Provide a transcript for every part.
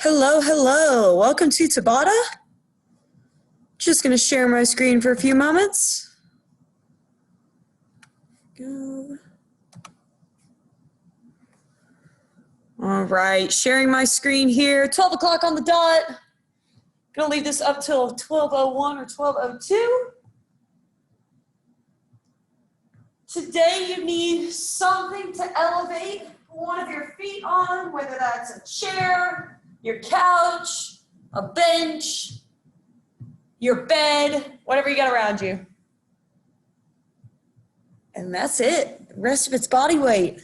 Hello, hello. Welcome to TABATA. Just going to share my screen for a few moments. Go. All right, sharing my screen here. 12 o'clock on the dot. Going to leave this up till 12:01 or 12:02. Today you need something to elevate one of your feet on, whether that's a chair, your couch, a bench, your bed, whatever you got around you. And that's it. The rest of it's body weight.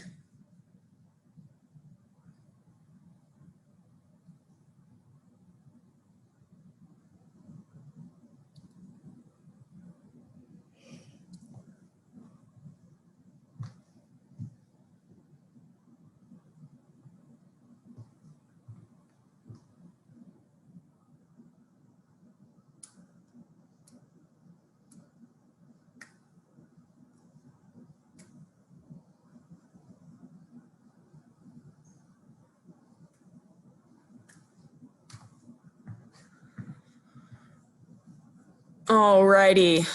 Alrighty.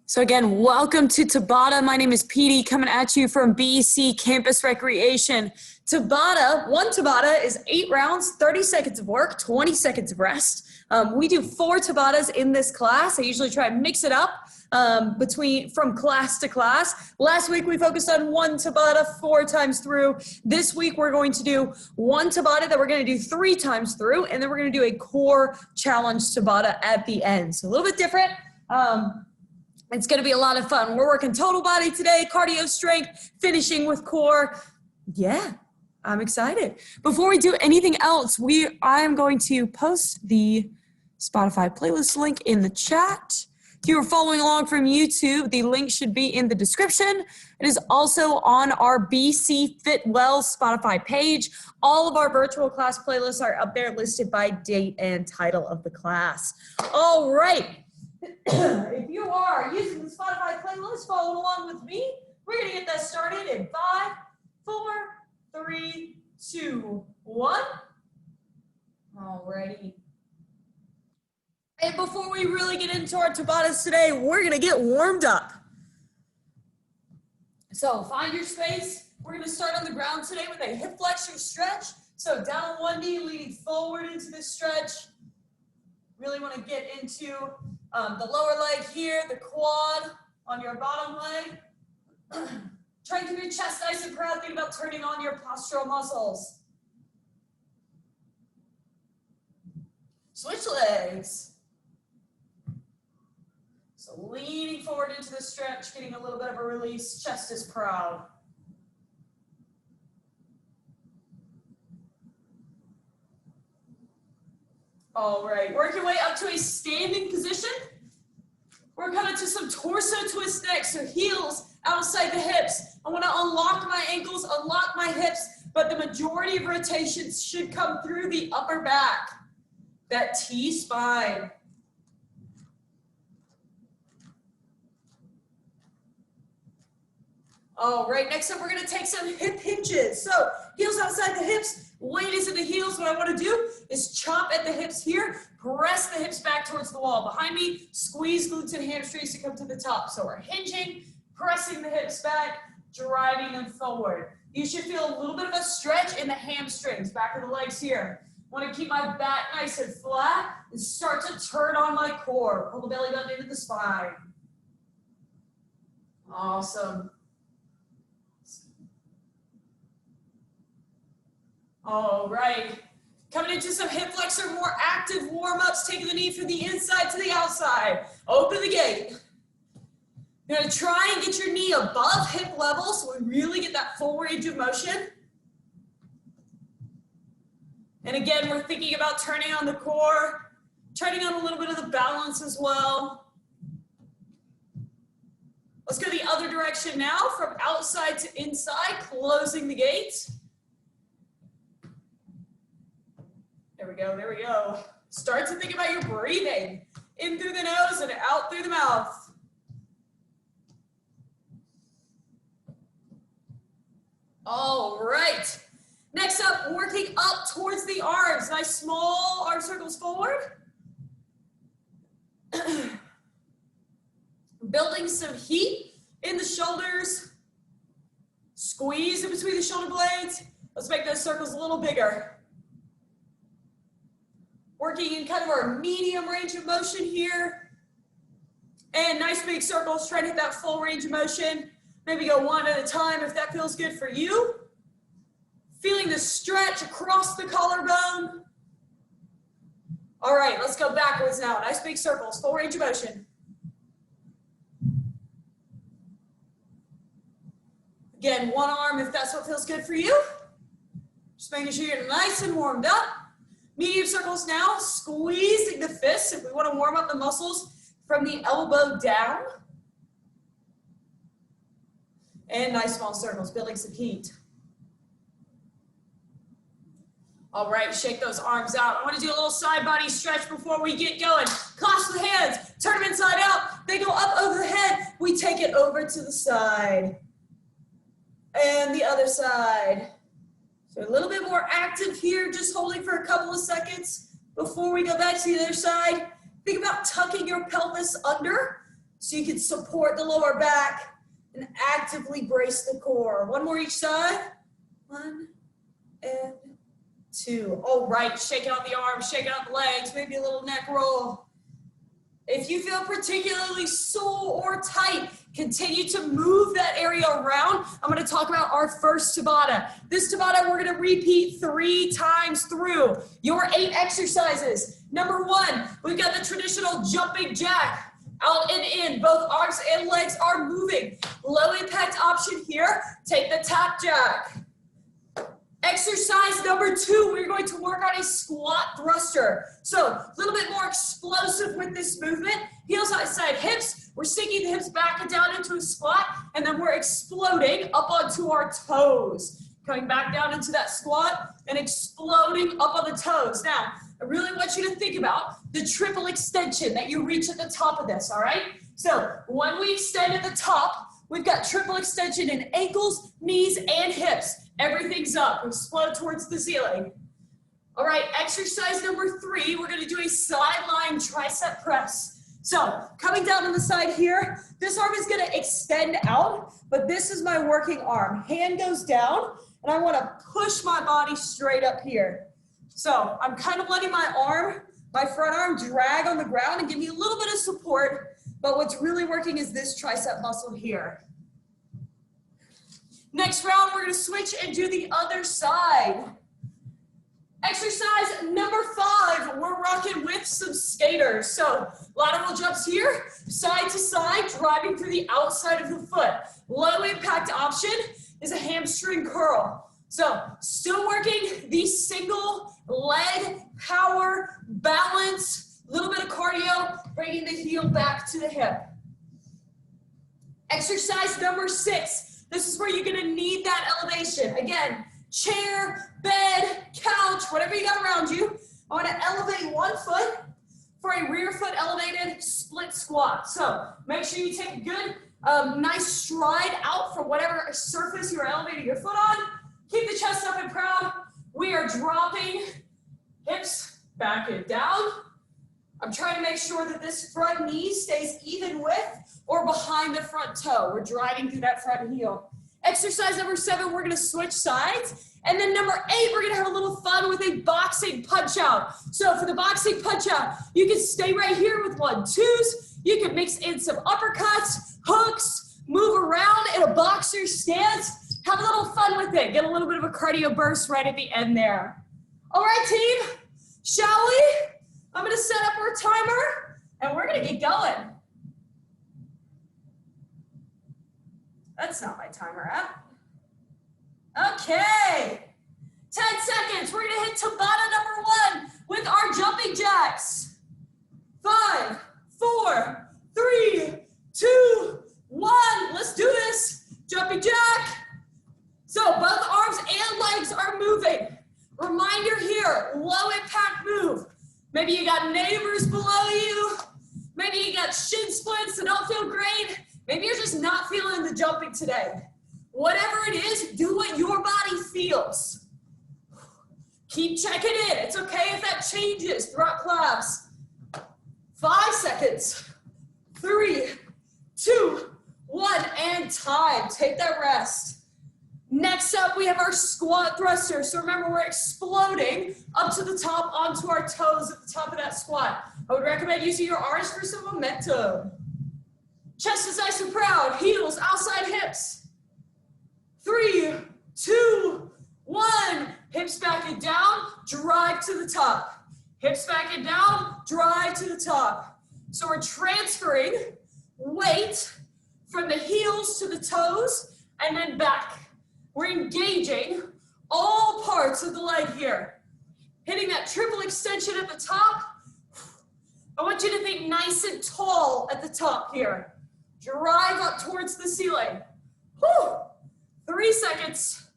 So again, welcome to TABATA. My name is Petey, coming at you from BC Campus Recreation. One Tabata is 8 rounds, 30 seconds of work, 20 seconds of rest. We do 4 Tabatas in this class. I usually try and mix it up from class to class. Last week we focused on 1 Tabata 4 times through. This week we're going to do 1 Tabata that we're going to do 3 times through, and then we're going to do a core challenge Tabata at the end. So a little bit different. It's going to be a lot of fun. We're working total body today, cardio strength, finishing with core. Yeah, I'm excited. Before we do anything else, I am going to post the Spotify playlist link in the chat. If you are following along from YouTube, the link should be in the description. It is also on our BC Fit Well Spotify page. All of our virtual class playlists are up there listed by date and title of the class. All right. If you are using the Spotify playlist, following along with me, we're going to get that started in 5, 4, 3, 2, 1. Alrighty. And before we really get into our Tabatas today, we're going to get warmed up. So find your space. We're going to start on the ground today with a hip flexion stretch. So down on one knee, leaning forward into this stretch. Really want to get into the lower leg here, the quad on your bottom leg. Try and keep your chest nice and proud. Think about turning on your postural muscles. Switch legs. So leaning forward into the stretch, getting a little bit of a release. Chest is proud. All right, work your way up to a standing position. We're coming to some torso twist next, so heels outside the hips. I want to unlock my ankles, unlock my hips, but the majority of rotations should come through the upper back, that T-spine. All right, next up we're going to take some hip hinges. So heels outside the hips. Weight is in the heels. What I want to do is chop at the hips here, press the hips back towards the wall. Behind me, squeeze glutes and hamstrings to come to the top. So we're hinging, pressing the hips back, driving them forward. You should feel a little bit of a stretch in the hamstrings, back of the legs here. I want to keep my back nice and flat and start to turn on my core. Pull the belly button into the spine. Awesome. All right, coming into some hip flexor, more active warm-ups, taking the knee from the inside to the outside. Open the gate. You're gonna try and get your knee above hip level so we really get that full range of motion. And again, we're thinking about turning on the core, turning on a little bit of the balance as well. Let's go the other direction now, from outside to inside, closing the gate. There we go, there we go. Start to think about your breathing. In through the nose and out through the mouth. All right. Next up, working up towards the arms. Nice small arm circles forward. Building some heat in the shoulders. Squeeze in between the shoulder blades. Let's make those circles a little bigger. Working in kind of our medium range of motion here. And nice big circles, try to hit that full range of motion. Maybe go one at a time if that feels good for you. Feeling the stretch across the collarbone. All right, let's go backwards now. Nice big circles, full range of motion. Again, one arm if that's what feels good for you. Just making sure you're nice and warmed up. Medium circles now, squeezing the fists if we want to warm up the muscles from the elbow down. And nice small circles, building some heat. All right, shake those arms out. I want to do a little side body stretch before we get going. Clasp the hands, turn them inside out. They go up over the head. We take it over to the side. And the other side. So a little bit more active here, just holding for a couple of seconds before we go back to the other side. Think about tucking your pelvis under so you can support the lower back and actively brace the core. One more each side. 1 and 2. All right, shaking out the arms, shaking out the legs, maybe a little neck roll. If you feel particularly sore or tight, continue to move that area around. I'm going to talk about our first Tabata. This Tabata, we're going to repeat 3 times through your 8 exercises. Number 1, we've got the traditional jumping jack. Out and in, both arms and legs are moving. Low impact option here, take the tap jack. Exercise number 2, we're going to work on a squat thruster. So a little bit more explosive with this movement. Heels outside hips. We're sinking the hips back and down into a squat, and then we're exploding up onto our toes. Coming back down into that squat and exploding up on the toes. Now, I really want you to think about the triple extension that you reach at the top of this, all right? So when we extend at the top, we've got triple extension in ankles, knees, and hips. Everything's up. We explode towards the ceiling. All right, exercise number 3, we're going to do a sideline tricep press. So coming down on the side here, this arm is going to extend out, but this is my working arm. Hand goes down, and I want to push my body straight up here. So I'm kind of letting my arm, my front arm, drag on the ground and give me a little bit of support, but what's really working is this tricep muscle here. Next round, we're going to switch and do the other side. Exercise number 5, we're rocking with some skaters. So lateral jumps here, side to side, driving through the outside of the foot. Low impact option is a hamstring curl. So still working the single leg power balance, a little bit of cardio, bringing the heel back to the hip. Exercise number 6. This is where you're going to need that elevation. Again, chair, bed, couch, whatever you got around you. I want to elevate one foot for a rear foot elevated split squat. So make sure you take a good, nice stride out from whatever surface you're elevating your foot on. Keep the chest up and proud. We are dropping hips back and down. I'm trying to make sure that this front knee stays even with or behind the front toe. We're driving through that front heel. Exercise number 7, we're going to switch sides. And then number 8, we're going to have a little fun with a boxing punch out. So for the boxing punch out, you can stay right here with 1-2s. You can mix in some uppercuts, hooks, move around in a boxer stance. Have a little fun with it. Get a little bit of a cardio burst right at the end there. All right, team, shall we? I'm going to set up our timer, and we're going to get going. That's not my timer app. Okay. 10 seconds. We're going to hit Tabata number 1 with our jumping jacks. 5, 4, 3, 2, 1. Let's do this. Jumping jack. So both arms and legs are moving. Reminder here, low impact move. Maybe you got neighbors below you. Maybe you got shin splints that don't feel great. Maybe you're just not feeling the jumping today. Whatever it is, do what your body feels. Keep checking in. It's okay if that changes throughout class. 5 seconds. 3, 2, 1, and time. Take that rest. Next up, we have our squat thruster. So remember, we're exploding up to the top onto our toes at the top of that squat. I would recommend using your arms for some momentum. Chest is nice and proud. Heels outside hips. 3, 2, 1. Hips back and down, drive to the top. Hips back and down, drive to the top. So we're transferring weight from the heels to the toes and then back. We're engaging all parts of the leg here. Hitting that triple extension at the top. I want you to think nice and tall at the top here. Drive up towards the ceiling. Whew. 3 seconds.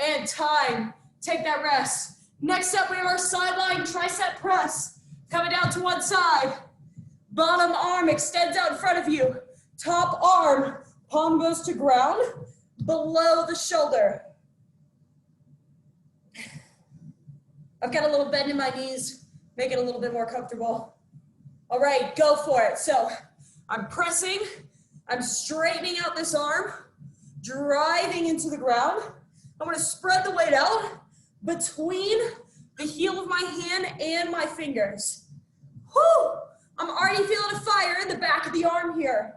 And time. Take that rest. Next up, we have our sideline tricep press. Coming down to one side. Bottom arm extends out in front of you. Top arm, palm goes to ground, below the shoulder. I've got a little bend in my knees. Make it a little bit more comfortable. All right, go for it. So I'm pressing. I'm straightening out this arm, driving into the ground. I'm going to spread the weight out between the heel of my hand and my fingers. Whew! I'm already feeling a fire in the back of the arm here.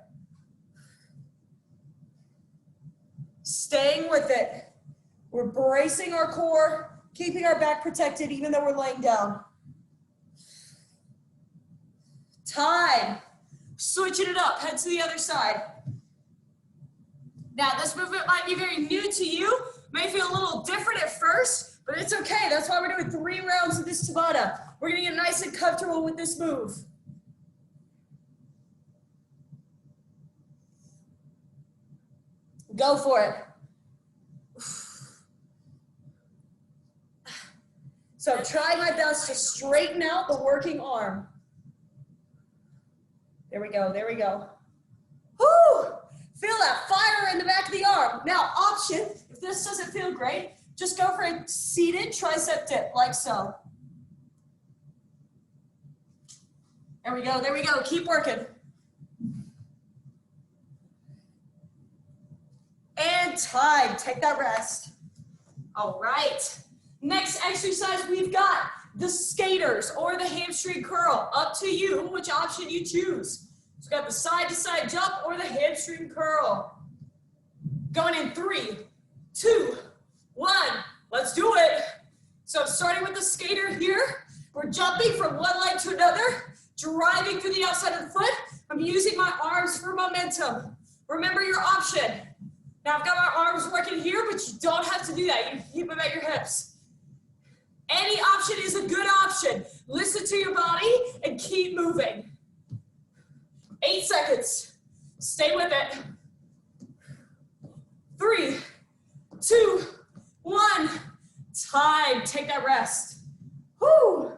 Staying with it. We're bracing our core, keeping our back protected even though we're laying down. Time. Switching it up, head to the other side. Now, this movement might be very new to you. May feel a little different at first, but it's okay. That's why we're doing 3 rounds of this Tabata. We're gonna get nice and comfortable with this move. Go for it. So try my best to straighten out the working arm. There we go, there we go. Woo! Feel that fire in the back of the arm. Now, option, if this doesn't feel great, just go for a seated tricep dip, like so. There we go, there we go. Keep working. And time. Take that rest. All right. Next exercise we've got the skaters or the hamstring curl. Up to you, which option you choose. So we've got the side-to-side jump or the hamstring curl. Going in 3, 2, 1. Let's do it. So I'm starting with the skater here. We're jumping from one leg to another, driving through the outside of the foot. I'm using my arms for momentum. Remember your option. Now I've got my arms working here, but you don't have to do that. You can keep them at your hips. Any option is a good option. Listen to your body and keep moving. 8 seconds. Stay with it. 3, 2, 1. Time. Take that rest. Whew.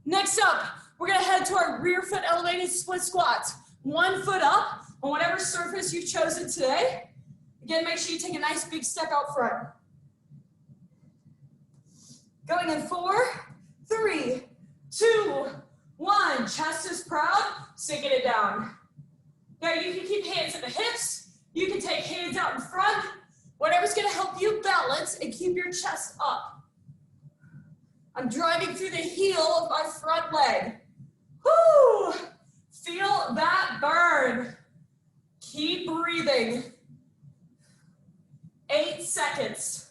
Next up, we're gonna head to our rear foot elevated split squats. 1 foot up on whatever surface you've chosen today. Again, make sure you take a nice big step out front. Going in 4, 3, 2, 1. Chest is proud, sinking it down. Now you can keep hands at the hips. You can take hands out in front. Whatever's gonna help you balance and keep your chest up. I'm driving through the heel of my front leg. Whoo! Feel that burn. Keep breathing. 8 seconds.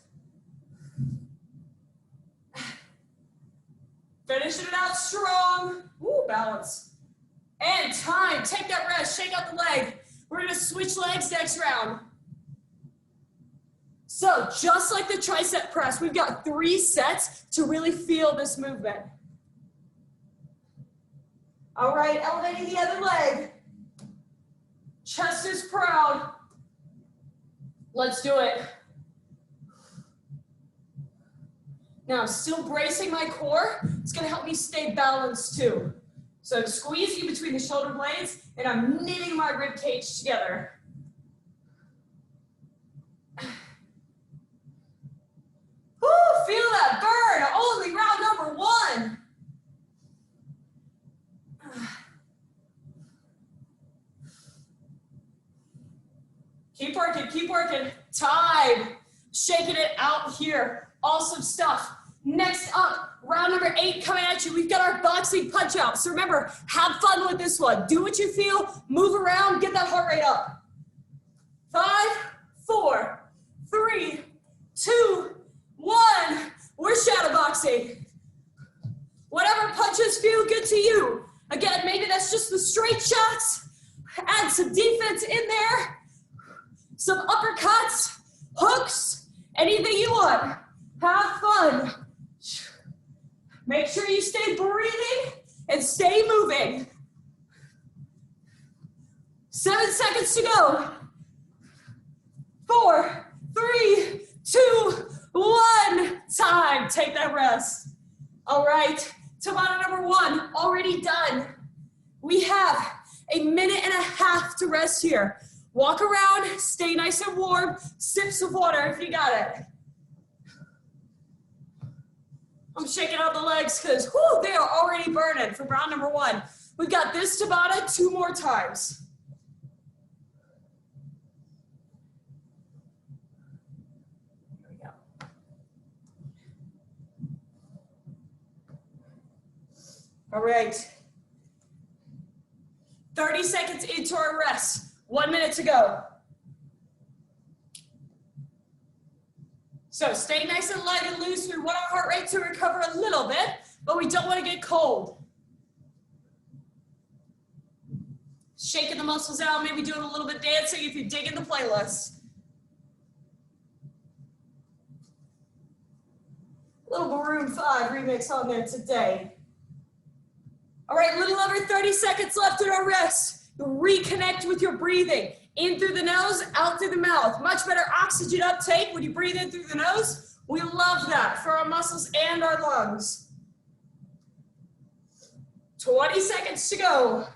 Finishing it out strong. Woo, balance. And time. Take that rest. Shake out the leg. We're going to switch legs next round. So just like the tricep press, we've got 3 sets to really feel this movement. All right, elevating the other leg. Chest is proud. Let's do it. Now I'm still bracing my core. It's gonna help me stay balanced too. So I'm squeezing between the shoulder blades and I'm knitting my rib cage together. Woo, feel that burn. Keep working, keep working. Time. Shaking it out here. Awesome stuff. Next up, round number 8 coming at you. We've got our boxing punch out. So remember, have fun with this one. Do what you feel, move around, get that heart rate up. 5, 4, 3, 2, 1. We're shadow boxing. Whatever punches feel good to you. Again, maybe that's just the straight shots. Add some defense in there. Some uppercuts, hooks, anything you want. Have fun. Make sure you stay breathing and stay moving. 7 seconds to go. 4, 3, 2, 1. Time. Take that rest. All right. Tabata number 1 already done. We have a minute and a half to rest here. Walk around, stay nice and warm, sips of water if you got it. I'm shaking out the legs because they are already burning for round number 1. We've got this Tabata 2 more times. Here we go. All right. 30 seconds into our rest. 1 minute to go. So stay nice and light and loose. We want our heart rate to recover a little bit, but we don't want to get cold. Shaking the muscles out, maybe doing a little bit dancing if you're digging the playlist. Little Maroon 5 remix on there today. All right, a little over 30 seconds left in our rest. Reconnect with your breathing. In through the nose, out through the mouth. Much better oxygen uptake when you breathe in through the nose. We love that for our muscles and our lungs. 20 seconds to go.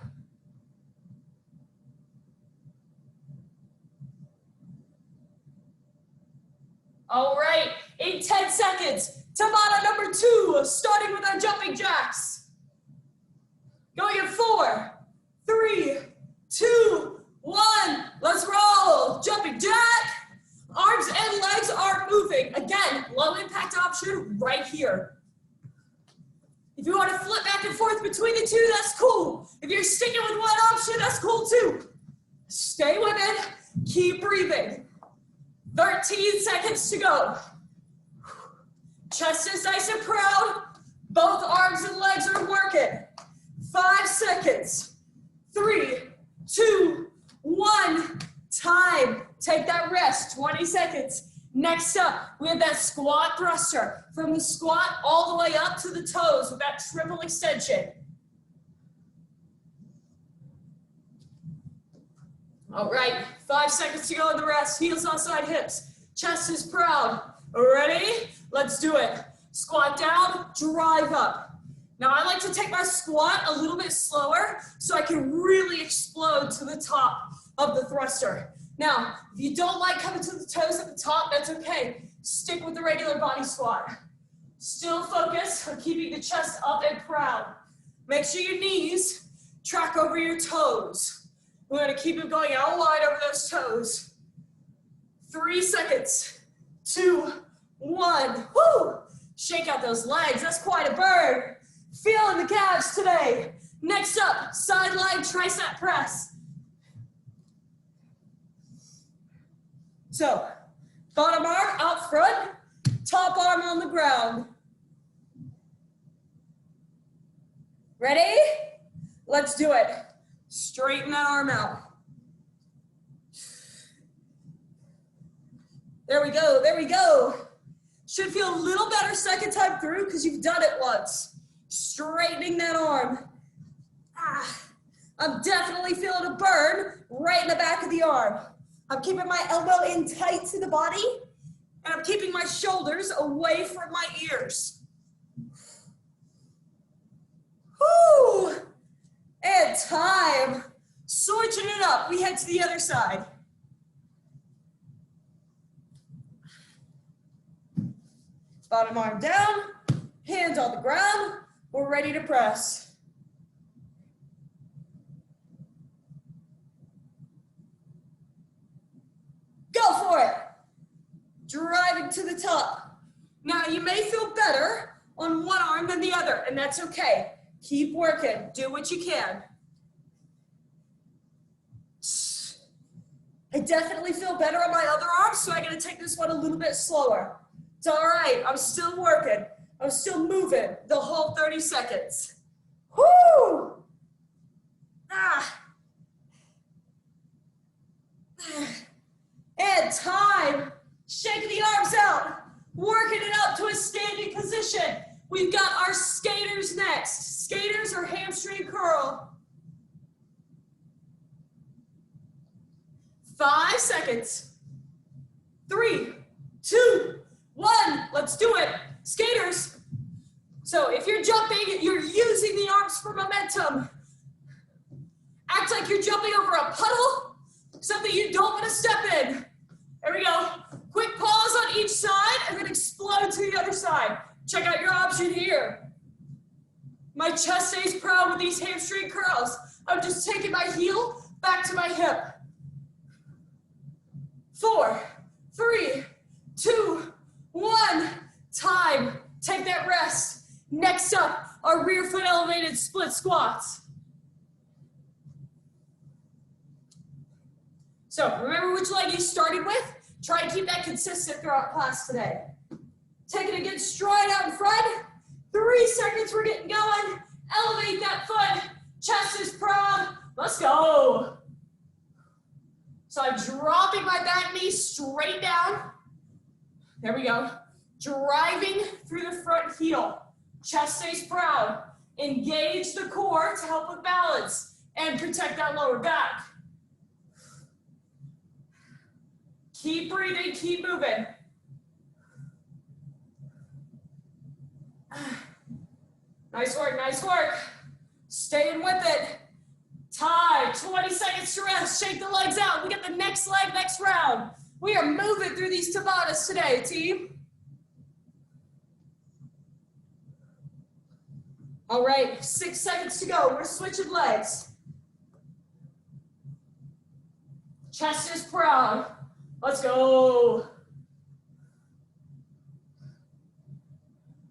All right, in 10 seconds, Tabata number 2, starting with our jumping jacks. Going in 4, 3, 2, 1. Let's roll. Jumping jack. Arms and legs are moving. Again, low impact option right here. If you want to flip back and forth between the two, that's cool. If you're sticking with one option, that's cool too. Stay with it. Keep breathing. 13 seconds to go. Chest is nice and proud. Both arms and legs are working. 5 seconds. 3, 2, 1. Time. Take that rest. 20 seconds. Next up, we have that squat thruster. From the squat all the way up to the toes with that triple extension. All right, 5 seconds to go in the rest. Heels on side hips. Chest is proud. Ready? Let's do it. Squat down, drive up. Now I like to take my squat a little bit slower so I can really explode to the top of the thruster. Now, if you don't like coming to the toes at the top, that's okay. Stick with the regular body squat. Still focus on keeping the chest up and proud. Make sure your knees track over your toes. We're gonna keep it going out wide over those toes. 3 seconds, 2, 1. Woo! Shake out those legs, that's quite a burn. Feeling the calves today. Next up, side leg tricep press. So, bottom arm out front, top arm on the ground. Ready? Let's do it. Straighten that arm out. There we go, there we go. Should feel a little better second time through because you've done it once. Straightening that arm. I'm definitely feeling a burn right in the back of the arm. I'm keeping my elbow in tight to the body, and I'm keeping my shoulders away from my ears. Whoo! And time. Switching it up, we head to the other side. Bottom arm down, hands on the ground. We're ready to press. up to the top. Now you may feel better on one arm than the other, and that's okay. Keep working, do what you can. I definitely feel better on my other arm, so I'm gonna take this one a little bit slower. It's all right, I'm still working. I'm still moving the whole 30 seconds. Whoo! And time. Shaking the arms out. Working it up to a standing position. We've got our skaters next. Skaters or hamstring curl. 5 seconds. 3, 2, 1. Let's do it. Skaters. So if you're jumping, you're using the arms for momentum. Act like you're jumping over a puddle, something you don't want to step in. There we go. Quick pause on each side and then explode to the other side. Check out your option here. My chest stays proud with these hamstring curls. I'm just taking my heel back to my hip. 4, 3, 2, 1. Time. Take that rest. Next up, our rear foot elevated split squats. So remember which leg you started with. Try and keep that consistent throughout class today. Take it a good stride out in front. 3 seconds, we're getting going. Elevate that foot. Chest is proud. Let's go. So I'm dropping my back knee straight down. There we go. Driving through the front heel. Chest stays proud. Engage the core to help with balance and protect that lower back. Keep breathing, keep moving. Nice work, nice work. Staying with it. Time, 20 seconds to rest. Shake the legs out. We get the next leg, next round. We are moving through these Tabatas today, team. All right, 6 seconds to go. We're switching legs. Chest is proud. Let's go.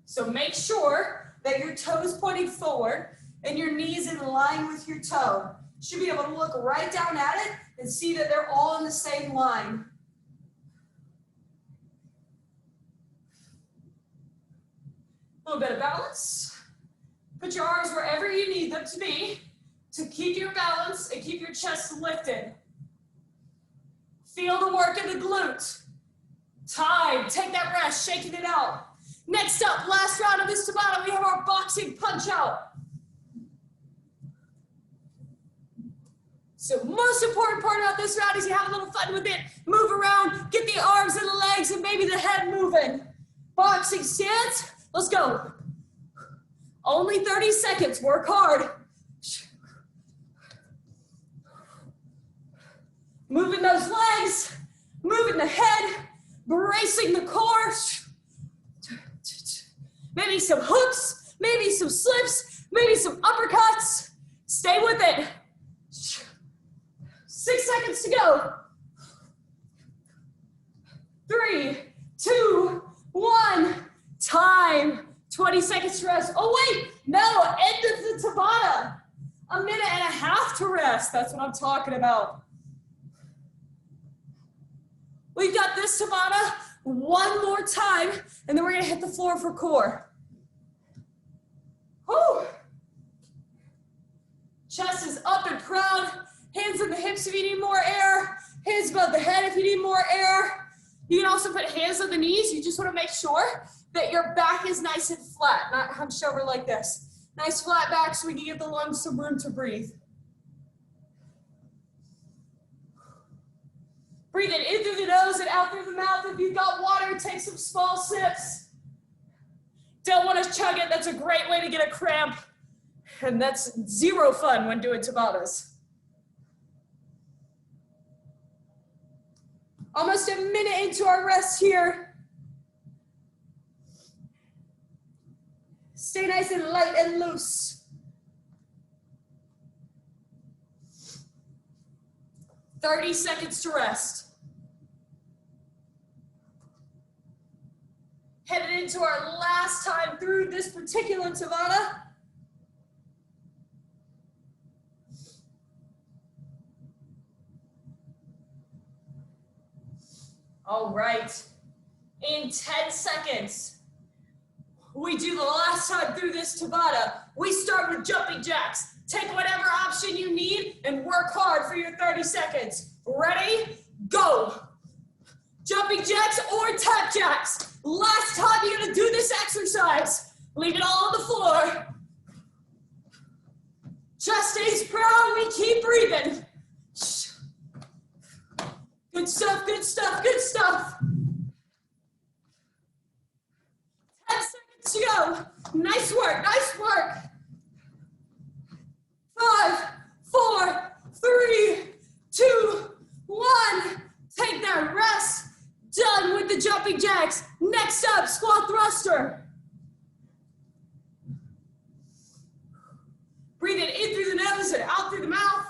So make sure that your toes pointing forward and your knees in line with your toe. You should be able to look right down at it and see that they're all in the same line. A little bit of balance. Put your arms wherever you need them to be to keep your balance and keep your chest lifted. Feel the work in the glute. Time, take that rest, shaking it out. Next up, last round of this Tabata, we have our boxing punch out. So most important part about this round is you have a little fun with it. Move around, get the arms and the legs and maybe the head moving. Boxing stance, let's go. Only 30 seconds, work hard. Moving those legs, moving the head, bracing the core. Maybe some hooks, maybe some slips, maybe some uppercuts. Stay with it. 6 seconds to go. 3, 2, 1. Time. 20 seconds to rest. Oh wait, no, end of the Tabata. A minute and a half to rest. That's what I'm talking about. We've got this Tabata one more time, and then we're gonna hit the floor for core. Whew. Chest is up and proud. Hands on the hips if you need more air. Hands above the head if you need more air. You can also put hands on the knees. You just wanna make sure that your back is nice and flat, not hunched over like this. Nice flat back so we can give the lungs some room to breathe. Breathe it in through the nose and out through the mouth. If you've got water, take some small sips. Don't want to chug it. That's a great way to get a cramp. And that's zero fun when doing Tabatas. Almost a minute into our rest here. Stay nice and light and loose. 30 seconds to rest. Headed into our last time through this particular Tabata. All right, in 10 seconds, we do the last time through this Tabata. We start with jumping jacks. Take whatever option you need and work hard for your 30 seconds. Ready? Go. Jumping jacks or tap jacks. Last time you're gonna do this exercise. Leave it all on the floor. Chest stays proud, we keep breathing. Good stuff, good stuff, good stuff. 10 seconds to go. Nice work, nice work. 5, 4, 3, 2, 1. Take that rest. Done with the jumping jacks. Next up, squat thruster. Breathe it in through the nose and out through the mouth.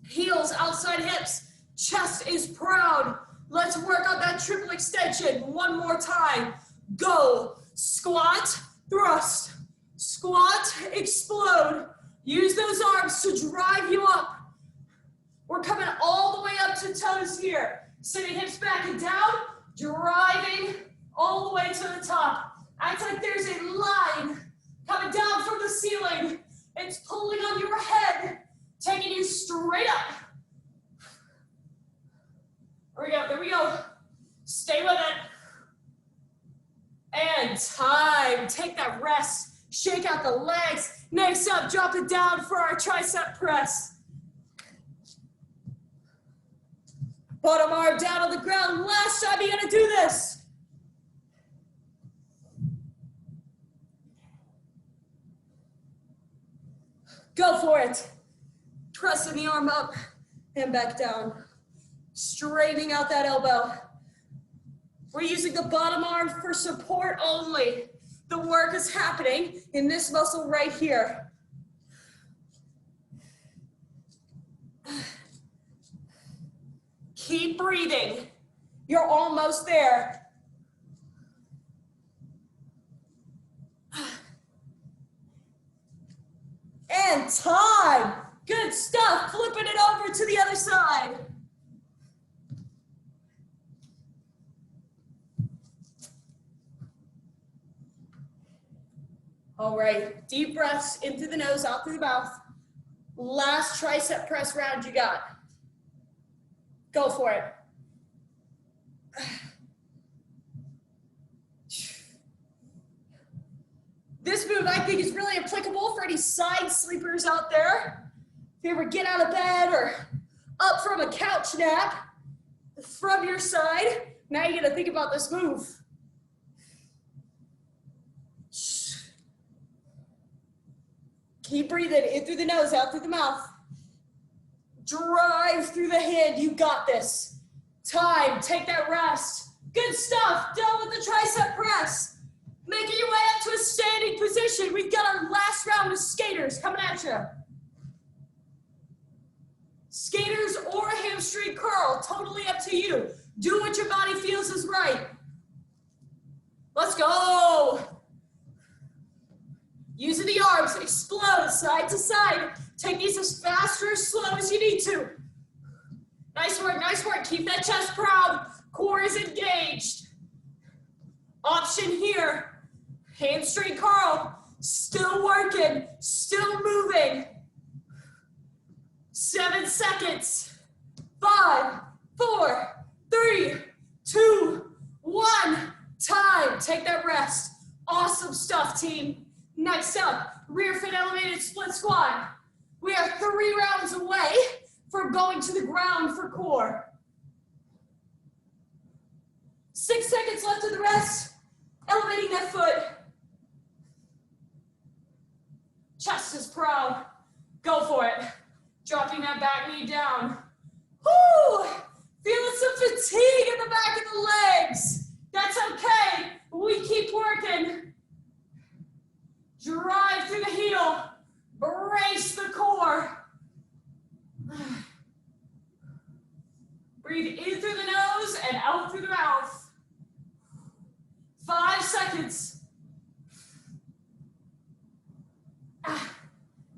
Heels outside hips. Chest is proud. Let's work on that triple extension one more time. Go. Squat, thrust. Squat, explode. Use those arms to drive you up. We're coming all the way up to toes here. Sitting hips back and down, driving all the way to the top. Act like there's a line coming down from the ceiling. It's pulling on your head, taking you straight up. There we go, there we go. Stay with it. And time. Take that rest. Shake out the legs. Next up, drop it down for our tricep press. Bottom arm down on the ground. Last time you're gonna do this. Go for it. Pressing the arm up and back down. Straightening out that elbow. We're using the bottom arm for support only. The work is happening in this muscle right here. Keep breathing. You're almost there. And time. Good stuff. Flipping it over to the other side. All right, deep breaths in through the nose, out through the mouth. Last tricep press round you got. Go for it. This move I think is really applicable for any side sleepers out there. If you ever get out of bed or up from a couch nap from your side, now you gotta think about this move. Keep breathing in through the nose, out through the mouth. Drive through the hand, you got this. Time, take that rest. Good stuff, done with the tricep press. Making your way up to a standing position. We've got our last round of skaters coming at you. Skaters or a hamstring curl, totally up to you. Do what your body feels is right. Let's go. Using the arms, explode side to side. Take these as fast or as slow as you need to. Nice work, nice work. Keep that chest proud. Core is engaged. Option here. Hamstring curl. Still working, still moving. 7 seconds. 5, 4, 3, 2, 1. Time. Take that rest. Awesome stuff, team. Next up, rear foot elevated split squat. We are 3 rounds away from going to the ground for core. 6 seconds left of the rest. Elevating that foot. Chest is proud. Go for it. Dropping that back knee down. Woo! Feeling some fatigue in the back of the legs. That's okay. We keep working. Drive through the heel. Brace the core. Breathe in through the nose and out through the mouth. 5 seconds.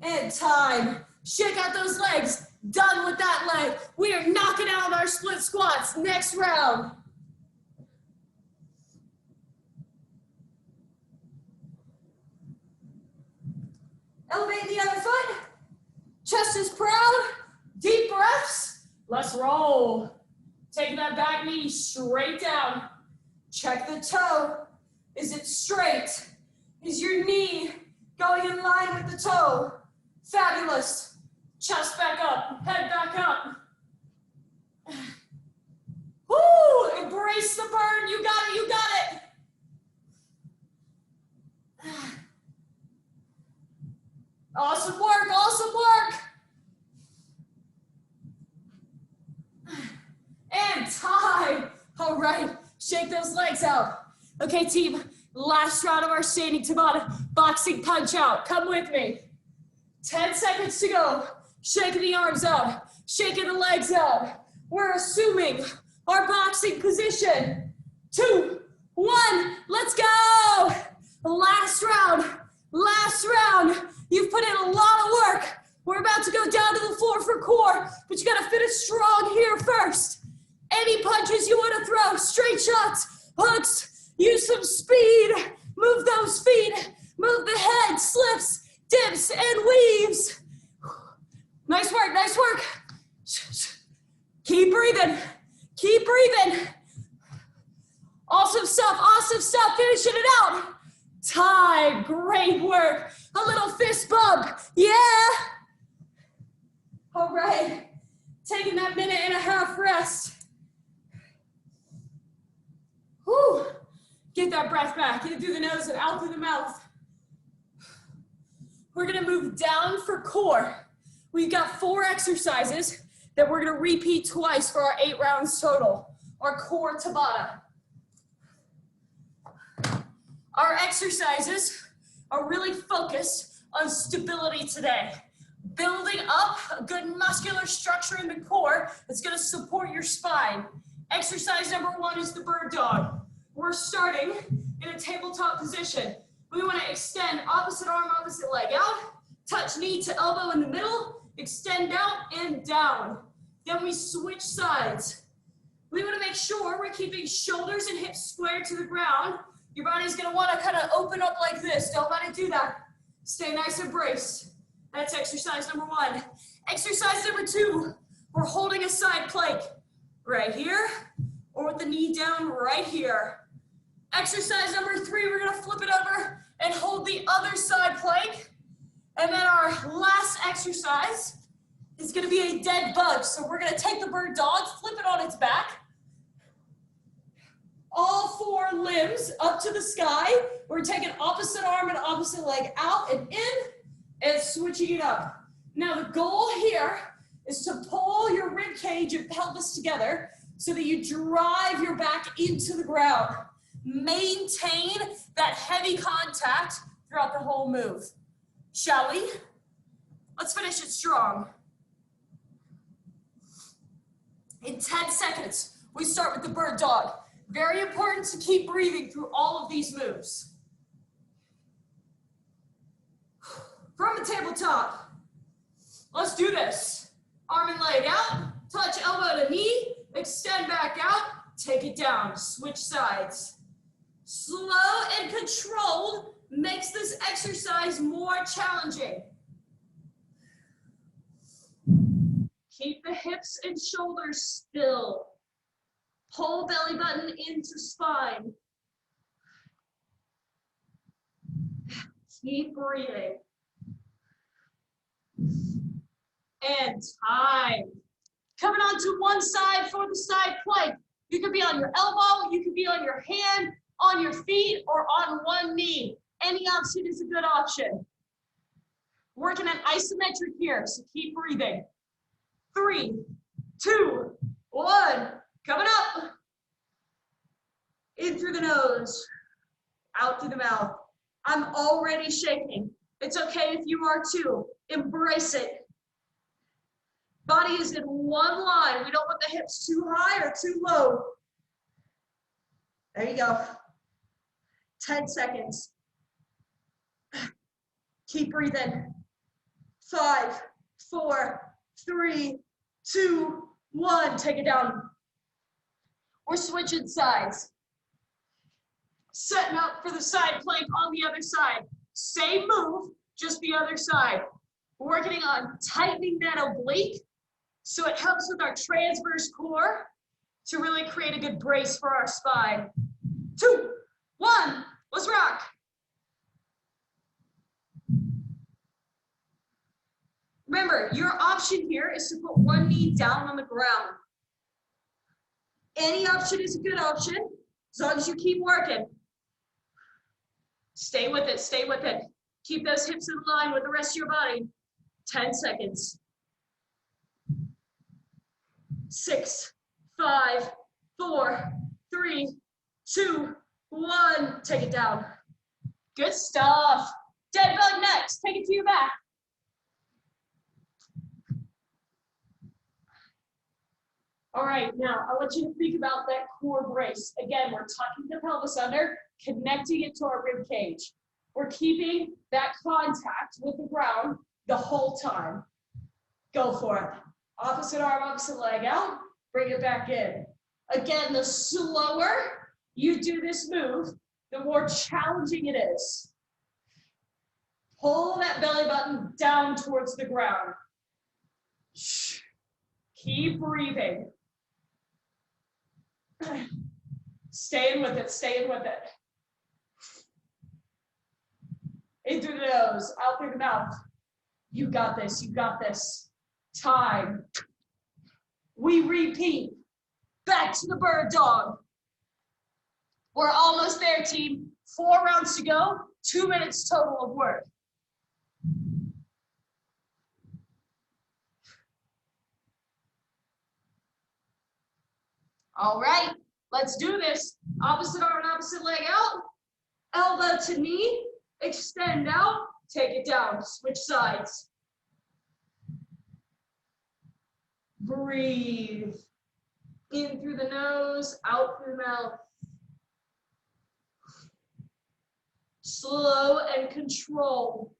And time. Shake out those legs. Done with that leg. We are knocking out our split squats. Next round. Elevate the other foot. Chest is proud. Deep breaths. Let's roll. Taking that back knee straight down. Check the toe. Is it straight? Is your knee going in line with the toe? Fabulous. Chest back up. Head back up. Woo! Embrace the burn. You got it. You got it. Awesome work. Awesome work. And time. All right. Shake those legs out. Okay, team. Last round of our standing Tabata boxing punch out. Come with me. 10 seconds to go. Shaking the arms out. Shaking the legs out. We're assuming our boxing position. 2, 1. Let's go. Last round. Last round. You've put in a lot of work. We're about to go down to the floor for core, but you got to finish strong here first. Any punches you want to throw, straight shots, hooks, use some speed, move those feet, move the head, slips, dips, and weaves. Nice work, nice work. Keep breathing, keep breathing. Awesome stuff, finishing it out. Time, great work. A little fist bump, yeah. All right, taking that 1.5-minute rest. Whew. Get that breath back. Get it through the nose and out through the mouth. We're gonna move down for core. We've got 4 exercises that we're gonna repeat twice for our 8 rounds total, our core Tabata. Our exercises are really focused on stability today. Building up a good muscular structure in the core that's gonna support your spine. Exercise number 1 is the bird dog. We're starting in a tabletop position. We want to extend opposite arm, opposite leg out, touch knee to elbow in the middle, extend out and down. Then we switch sides. We want to make sure we're keeping shoulders and hips square to the ground. Your body's going to want to kind of open up like this. Don't let it do that. Stay nice and braced. That's exercise number 1. Exercise number 2, we're holding a side plank. Right here, or with the knee down right here. Exercise number 3, we're gonna flip it over and hold the other side plank. And then our last exercise is gonna be a dead bug. So we're gonna take the bird dog, flip it on its back. All 4 limbs up to the sky. We're taking opposite arm and opposite leg out and in, and switching it up. Now the goal here is to pull your rib cage and pelvis together so that you drive your back into the ground. Maintain that heavy contact throughout the whole move. Shall we? Let's finish it strong. In 10 seconds, we start with the bird dog. Very important to keep breathing through all of these moves. From the tabletop, let's do this. Arm and leg out, touch elbow to knee, extend back out, take it down, switch sides. Slow and controlled makes this exercise more challenging. Keep the hips and shoulders still. Pull belly button into spine. Keep breathing. And time. Coming onto one side for the side plank. You could be on your elbow, you could be on your hand, on your feet, or on one knee. Any option is a good option. Working an isometric here, so keep breathing. 3, 2, 1. Coming up. In through the nose, out through the mouth. I'm already shaking. It's okay if you are too. Embrace it. Body is in one line. We don't want the hips too high or too low. There you go. 10 seconds. Keep breathing. 5, 4, 3, 2, 1. Take it down. We're switching sides. Setting up for the side plank on the other side. Same move, just the other side. We're working on tightening that oblique so it helps with our transverse core to really create a good brace for our spine. 2, 1, let's rock. Remember, your option here is to put one knee down on the ground. Any option is a good option, as long as you keep working. Stay with it, stay with it. Keep those hips in line with the rest of your body. 10 seconds. 6, 5, 4, 3, 2, 1. Take it down. Good stuff. Dead bug next. Take it to your back. All right, now I want you to think about that core brace. Again, we're tucking the pelvis under, connecting it to our rib cage. We're keeping that contact with the ground the whole time. Go for it. Opposite arm, opposite leg out. Bring it back in. Again, the slower you do this move, the more challenging it is. Pull that belly button down towards the ground. Keep breathing. Staying with it, staying with it. In through the nose, out through the mouth. You got this, you got this. Time. We repeat. Back to the bird dog. We're almost there, team. 4 rounds to go, 2 minutes total of work. All right, let's do this. Opposite arm and opposite leg out. Elbow to knee, extend out, take it down, switch sides. Breathe. In through the nose, out through the mouth. Slow and controlled.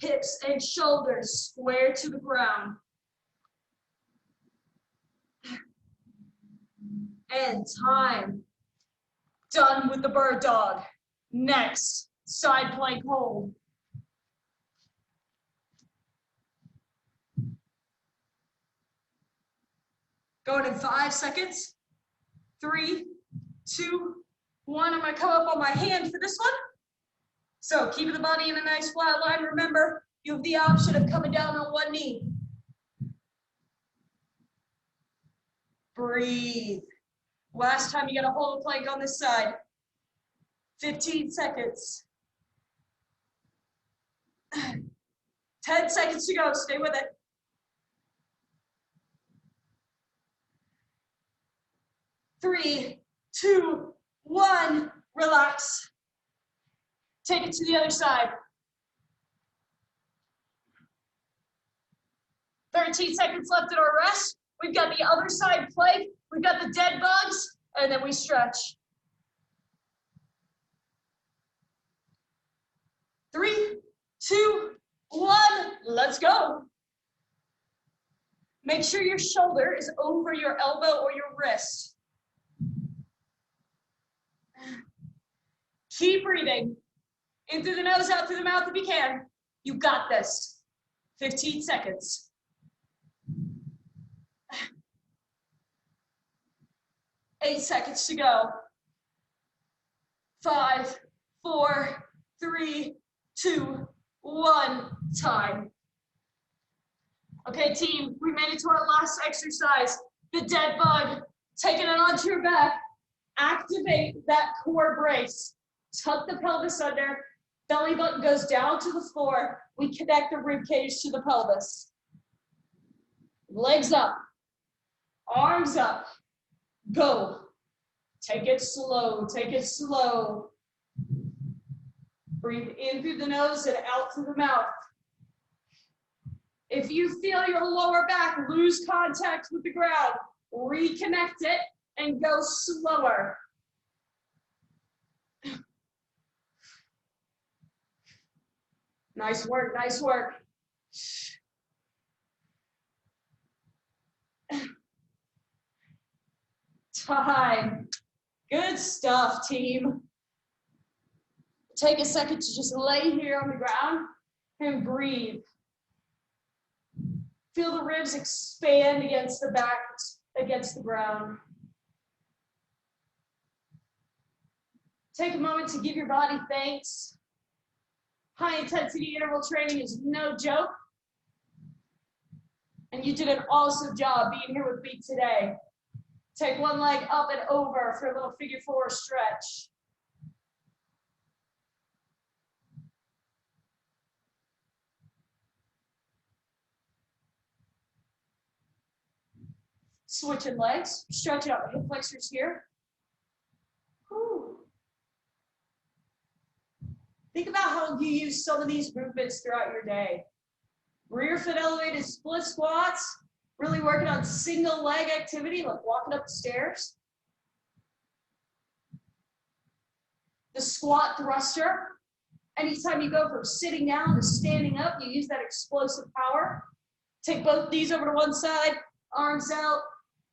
Hips and shoulders square to the ground. And time. Done with the bird dog. Next, side plank hold. Going in 5 seconds. 3, 2, 1. I'm gonna come up on my hand for this one. So keeping the body in a nice flat line. Remember, you have the option of coming down on one knee. Breathe. Last time you gotta hold a plank on this side. 15 seconds. 10 seconds to go, stay with it. 3, 2, 1, relax. Take it to the other side. 13 seconds left at our rest. We've got the other side plank. We've got the dead bugs, and then we stretch. 3, 2, 1, let's go. Make sure your shoulder is over your elbow or your wrist. Keep breathing. In through the nose, out through the mouth if you can. You got this. 15 seconds. 8 seconds to go. 5, 4, 3, 2, 1, time. Okay, team, we made it to our last exercise, the dead bug. Taking it onto your back, activate that core brace. Tuck the pelvis under, belly button goes down to the floor. We connect the rib cage to the pelvis. Legs up, arms up, go. Take it slow, take it slow. Breathe in through the nose and out through the mouth. If you feel your lower back lose contact with the ground, reconnect it and go slower. Nice work, nice work. Time. Good stuff, team. Take a second to just lay here on the ground and breathe. Feel the ribs expand against the back, against the ground. Take a moment to give your body thanks. High intensity interval training is no joke. And you did an awesome job being here with me today. Take one leg up and over for a little figure four stretch. Switching legs, stretching out the hip flexors here. Whew. Think about how you use some of these movements throughout your day. Rear foot elevated split squats, really working on single leg activity like walking up the stairs. The squat thruster, anytime you go from sitting down to standing up, you use that explosive power. Take both knees over to one side, arms out,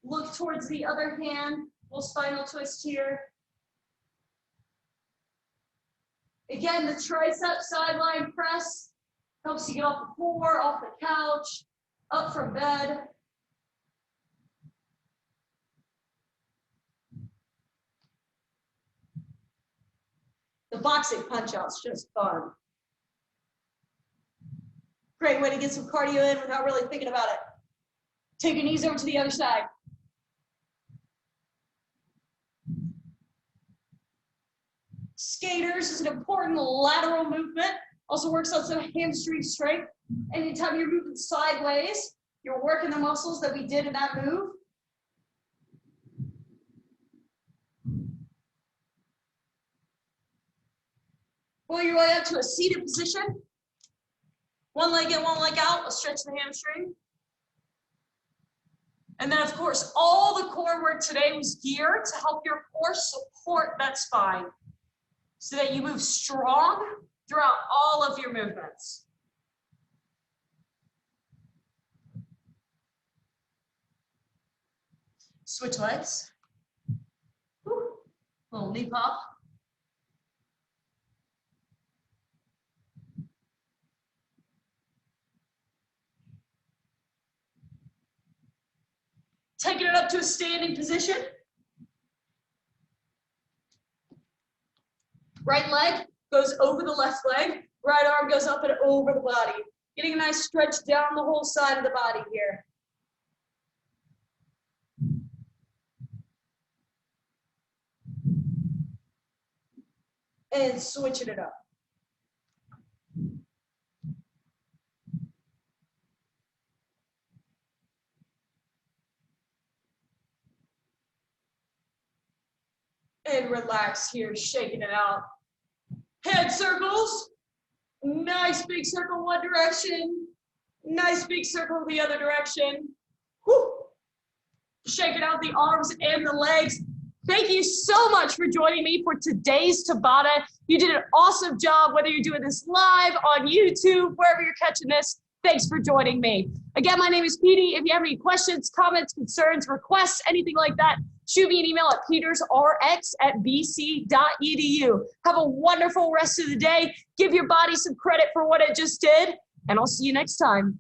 look towards the other hand, little spinal twist here. Again, the tricep sideline press helps you get off the floor, off the couch, up from bed. The boxing punch-out's just fun. Great way to get some cardio in without really thinking about it. Take your knees over to the other side. Skaters is an important lateral movement. Also works on some hamstring strength. Anytime you're moving sideways, you're working the muscles that we did in that move. Pull your way up to a seated position. One leg in, one leg out. Let's stretch the hamstring. And then, of course, all the core work today was geared to help your core support that spine so that you move strong throughout all of your movements. Switch legs. Whew. Little knee pop. Taking it up to a standing position. Right leg goes over the left leg. Right arm goes up and over the body. Getting a nice stretch down the whole side of the body here. And switching it up. And relax here, shaking it out. Head circles. Nice big circle one direction. Nice big circle the other direction. Whew. Shaking out the arms and the legs. Thank you so much for joining me for today's Tabata. You did an awesome job, whether you're doing this live on YouTube, wherever you're catching this. Thanks for joining me. Again, my name is Petey. If you have any questions, comments, concerns, requests, anything like that, shoot me an email at petersrx@bc.edu. Have a wonderful rest of the day. Give your body some credit for what it just did, and I'll see you next time.